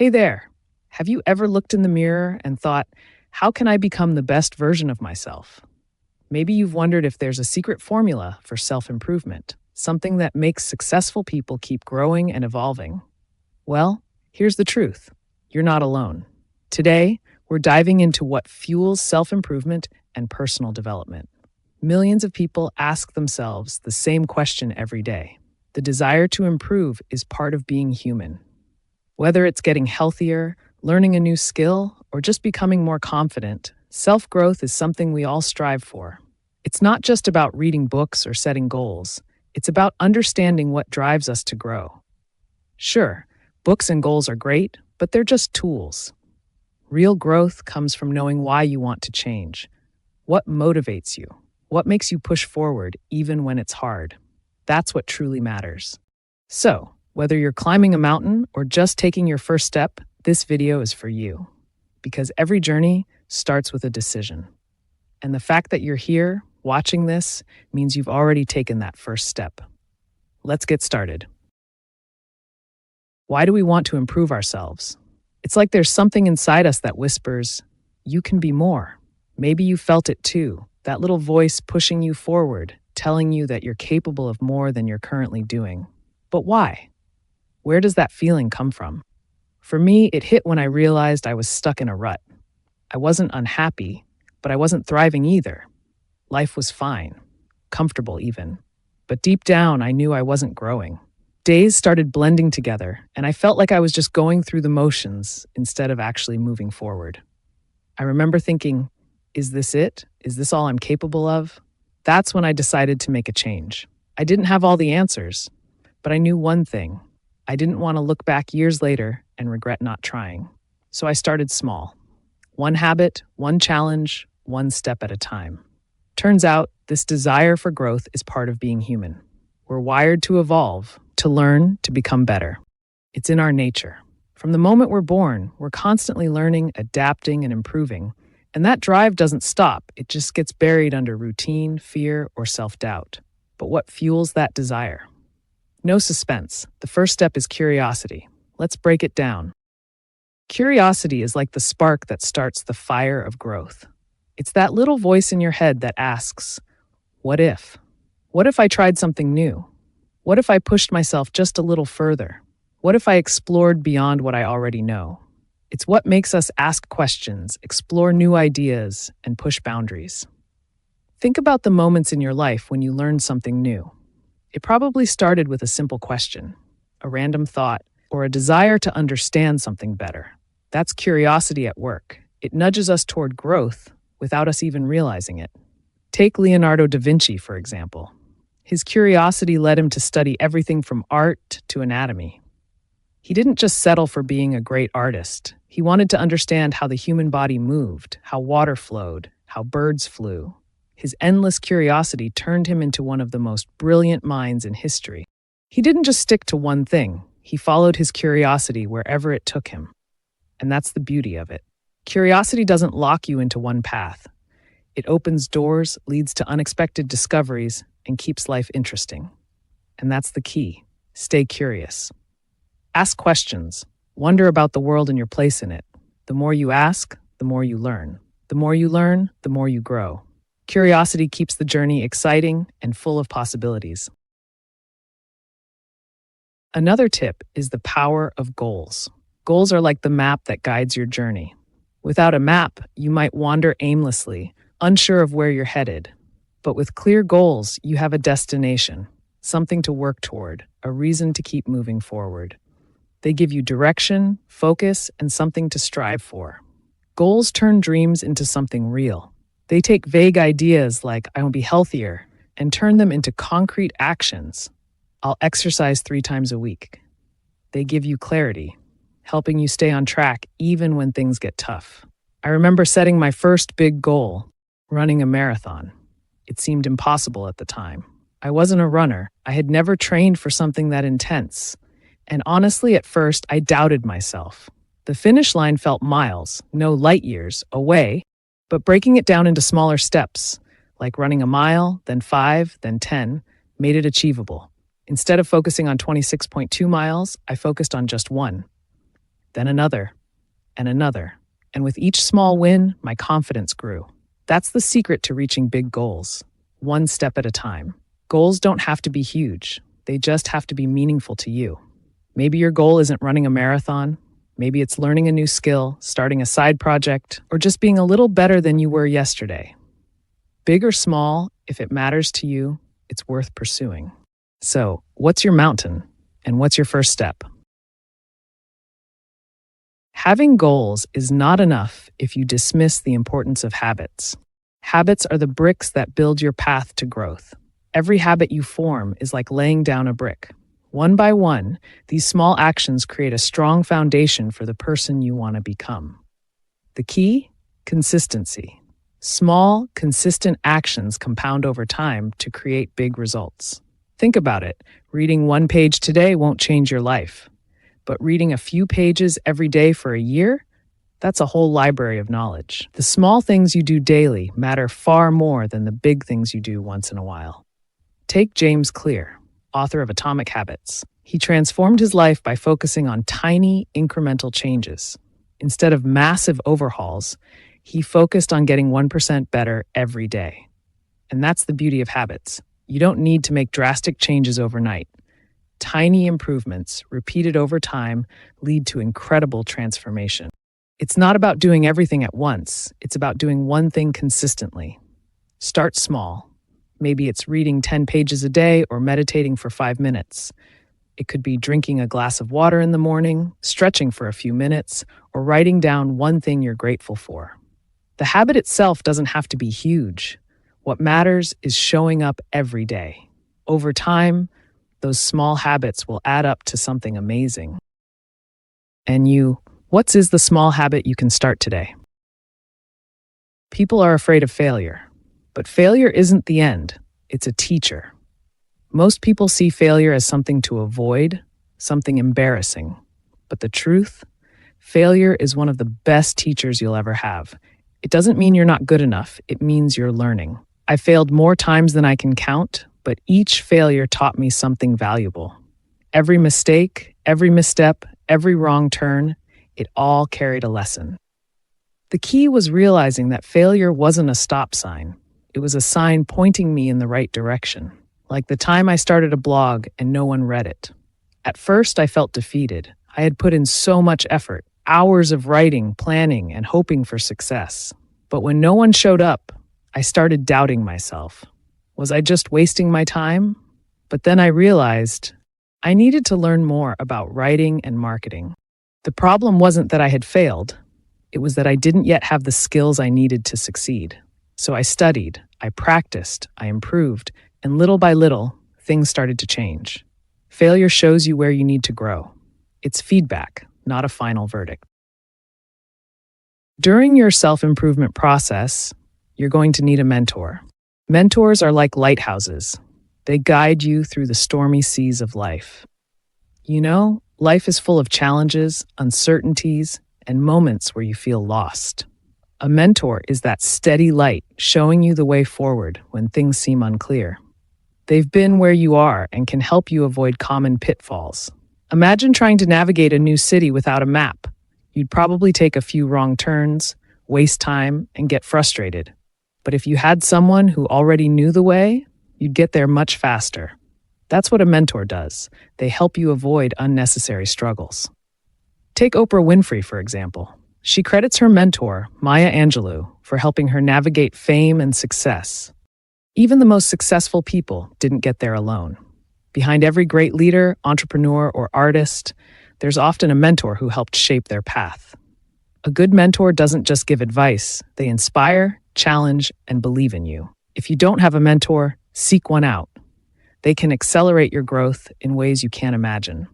Hey there. Have you ever looked in the mirror and thought, how can I become the best version of myself? Maybe you've wondered if there's a secret formula for self improvement, something that makes successful people keep growing and evolving. Well, here's the truth: you're not alone. Today, we're diving into what fuels self improvement and personal development. Millions of people ask themselves the same question every day. The desire to improve is part of being human. Whether it's getting healthier, learning a new skill, or just becoming more confident, self-growth is something we all strive for. It's not just about reading books or setting goals. It's about understanding what drives us to grow. Sure, books and goals are great, but they're just tools. Real growth comes from knowing why you want to change. What motivates you? What makes you push forward even when it's hard? That's what truly matters. So, whether you're climbing a mountain or just taking your first step, this video is for you. Because every journey starts with a decision. And the fact that you're here, watching this, means you've already taken that first step. Let's get started. Why do we want to improve ourselves? It's like there's something inside us that whispers, you can be more. Maybe you felt it too, that little voice pushing you forward, telling you that you're capable of more than you're currently doing. But why? Where does that feeling come from? For me, it hit when I realized I was stuck in a rut. I wasn't unhappy, but I wasn't thriving either. Life was fine, comfortable even. But deep down, I knew I wasn't growing. Days started blending together, and I felt like I was just going through the motions instead of actually moving forward. I remember thinking, is this it? Is this all I'm capable of? That's when I decided to make a change. I didn't have all the answers, but I knew one thing. I didn't want to look back years later and regret not trying. So I started small. One habit, one challenge, one step at a time. Turns out, this desire for growth is part of being human. We're wired to evolve, to learn, to become better. It's in our nature. From the moment we're born, we're constantly learning, adapting, and improving. And that drive doesn't stop. It just gets buried under routine, fear, or self-doubt. But what fuels that desire? No suspense. The first step is curiosity. Let's break it down. Curiosity is like the spark that starts the fire of growth. It's that little voice in your head that asks, what if? What if I tried something new? What if I pushed myself just a little further? What if I explored beyond what I already know? It's what makes us ask questions, explore new ideas, and push boundaries. Think about the moments in your life when you learned something new. It probably started with a simple question, a random thought, or a desire to understand something better. That's curiosity at work. It nudges us toward growth without us even realizing it. Take Leonardo da Vinci, for example. His curiosity led him to study everything from art to anatomy. He didn't just settle for being a great artist. He wanted to understand how the human body moved, how water flowed, how birds flew. His endless curiosity turned him into one of the most brilliant minds in history. He didn't just stick to one thing. He followed his curiosity wherever it took him. And that's the beauty of it. Curiosity doesn't lock you into one path. It opens doors, leads to unexpected discoveries, and keeps life interesting. And that's the key. Stay curious. Ask questions. Wonder about the world and your place in it. The more you ask, the more you learn. The more you learn, the more you grow. Curiosity keeps the journey exciting and full of possibilities. Another tip is the power of goals. Goals are like the map that guides your journey. Without a map, you might wander aimlessly, unsure of where you're headed. But with clear goals, you have a destination, something to work toward, a reason to keep moving forward. They give you direction, focus, and something to strive for. Goals turn dreams into something real. They take vague ideas like, I want to be healthier, and turn them into concrete actions. I'll exercise 3 times a week. They give you clarity, helping you stay on track even when things get tough. I remember setting my first big goal, running a marathon. It seemed impossible at the time. I wasn't a runner. I had never trained for something that intense. And honestly, at first, I doubted myself. The finish line felt miles, no light years, away, but breaking it down into smaller steps, like running a mile, then 5, then 10, made it achievable. Instead of focusing on 26.2 miles, I focused on just 1. then another, and another. And with each small win, my confidence grew. That's the secret to reaching big goals, one step at a time. Goals don't have to be huge, they just have to be meaningful to you. Maybe your goal isn't running a marathon. Maybe it's learning a new skill, starting a side project, or just being a little better than you were yesterday. Big or small, if it matters to you, it's worth pursuing. So, what's your mountain? And what's your first step? Having goals is not enough if you dismiss the importance of habits. Habits are the bricks that build your path to growth. Every habit you form is like laying down a brick. One by one, these small actions create a strong foundation for the person you want to become. The key? Consistency. Small, consistent actions compound over time to create big results. Think about it. Reading one page today won't change your life. But reading a few pages every day for a year? That's a whole library of knowledge. The small things you do daily matter far more than the big things you do once in a while. Take James Clear, author of Atomic Habits. He transformed his life by focusing on tiny, incremental changes. Instead of massive overhauls, he focused on getting 1% better every day. And that's the beauty of habits. You don't need to make drastic changes overnight. Tiny improvements, repeated over time, lead to incredible transformation. It's not about doing everything at once. It's about doing one thing consistently. Start small. Maybe it's reading 10 pages a day or meditating for 5 minutes. It could be drinking a glass of water in the morning, stretching for a few minutes, or writing down one thing you're grateful for. The habit itself doesn't have to be huge. What matters is showing up every day. Over time, those small habits will add up to something amazing. And what is the small habit you can start today? People are afraid of failure, but failure isn't the end. It's a teacher. Most people see failure as something to avoid, something embarrassing. But the truth? Failure is one of the best teachers you'll ever have. It doesn't mean you're not good enough. It means you're learning. I failed more times than I can count, but each failure taught me something valuable. Every mistake, every misstep, every wrong turn, it all carried a lesson. The key was realizing that failure wasn't a stop sign. It was a sign pointing me in the right direction. Like the time I started a blog and no one read it. At first, I felt defeated. I had put in so much effort, hours of writing, planning, and hoping for success. But when no one showed up, I started doubting myself. Was I just wasting my time? But then I realized I needed to learn more about writing and marketing. The problem wasn't that I had failed. It was that I didn't yet have the skills I needed to succeed. So I studied, I practiced, I improved, and little by little, things started to change. Failure shows you where you need to grow. It's feedback, not a final verdict. During your self-improvement process, you're going to need a mentor. Mentors are like lighthouses. They guide you through the stormy seas of life. Life is full of challenges, uncertainties, and moments where you feel lost. A mentor is that steady light showing you the way forward when things seem unclear. They've been where you are and can help you avoid common pitfalls. Imagine trying to navigate a new city without a map. You'd probably take a few wrong turns, waste time, and get frustrated. But if you had someone who already knew the way, you'd get there much faster. That's what a mentor does. They help you avoid unnecessary struggles. Take Oprah Winfrey, for example. She credits her mentor, Maya Angelou, for helping her navigate fame and success. Even the most successful people didn't get there alone. Behind every great leader, entrepreneur, or artist, there's often a mentor who helped shape their path. A good mentor doesn't just give advice, they inspire, challenge, and believe in you. If you don't have a mentor, seek one out. They can accelerate your growth in ways you can't imagine.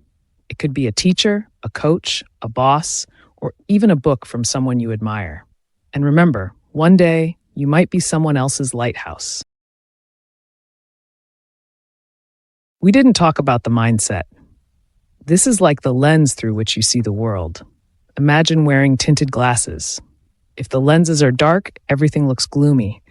It could be a teacher, a coach, a boss, or even a book from someone you admire. And remember, one day, you might be someone else's lighthouse. We didn't talk about the mindset. This is like the lens through which you see the world. Imagine wearing tinted glasses. If the lenses are dark, everything looks gloomy.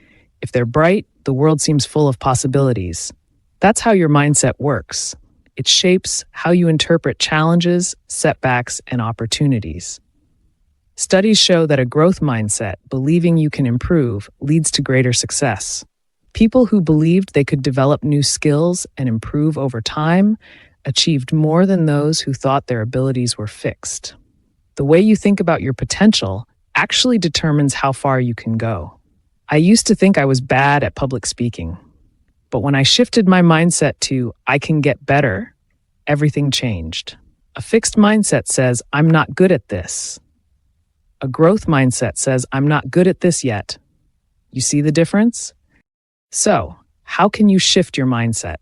If they're bright, the world seems full of possibilities. That's how your mindset works. It shapes how you interpret challenges, setbacks, and opportunities. Studies show that a growth mindset, believing you can improve, leads to greater success. People who believed they could develop new skills and improve over time achieved more than those who thought their abilities were fixed. The way you think about your potential actually determines how far you can go. I used to think I was bad at public speaking, but when I shifted my mindset to I can get better, everything changed. A fixed mindset says, I'm not good at this. A growth mindset says, I'm not good at this yet. You see the difference? So, how can you shift your mindset?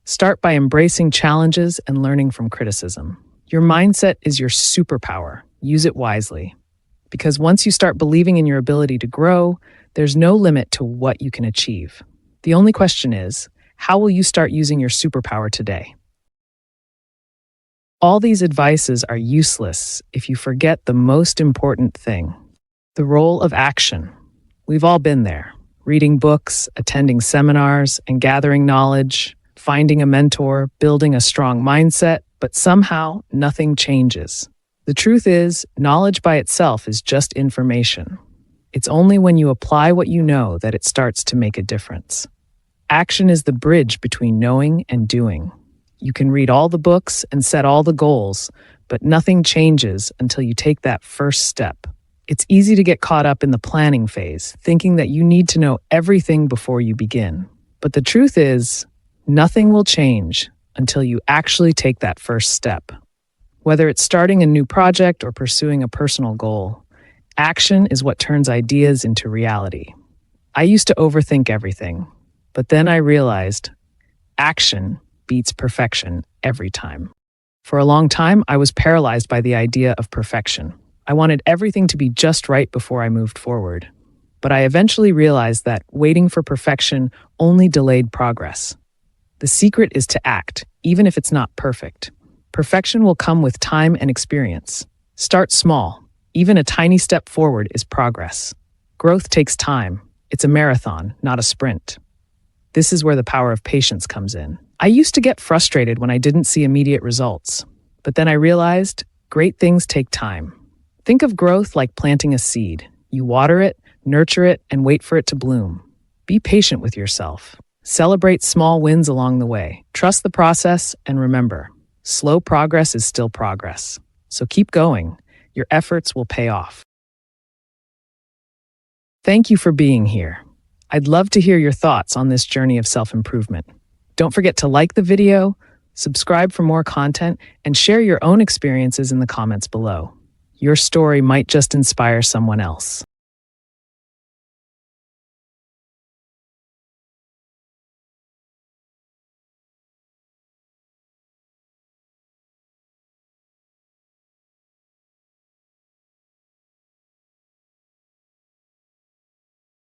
Start by embracing challenges and learning from criticism. Your mindset is your superpower. Use it wisely. Because once you start believing in your ability to grow, there's no limit to what you can achieve. The only question is, how will you start using your superpower today? All these advices are useless if you forget the most important thing, the role of action. We've all been there, reading books, attending seminars, and gathering knowledge, finding a mentor, building a strong mindset, but somehow nothing changes. The truth is, knowledge by itself is just information. It's only when you apply what you know that it starts to make a difference. Action is the bridge between knowing and doing. You can read all the books and set all the goals, but nothing changes until you take that first step. It's easy to get caught up in the planning phase, thinking that you need to know everything before you begin. But the truth is, nothing will change until you actually take that first step. Whether it's starting a new project or pursuing a personal goal, action is what turns ideas into reality. I used to overthink everything, but then I realized action beats perfection every time. For a long time, I was paralyzed by the idea of perfection. I wanted everything to be just right before I moved forward. But I eventually realized that waiting for perfection only delayed progress. The secret is to act, even if it's not perfect. Perfection will come with time and experience. Start small. Even a tiny step forward is progress. Growth takes time. It's a marathon, not a sprint. This is where the power of patience comes in. I used to get frustrated when I didn't see immediate results, but then I realized great things take time. Think of growth like planting a seed. You water it, nurture it, and wait for it to bloom. Be patient with yourself. Celebrate small wins along the way. Trust the process, and remember, slow progress is still progress. So keep going. Your efforts will pay off. Thank you for being here. I'd love to hear your thoughts on this journey of self-improvement. Don't forget to like the video, subscribe for more content, and share your own experiences in the comments below. Your story might just inspire someone else.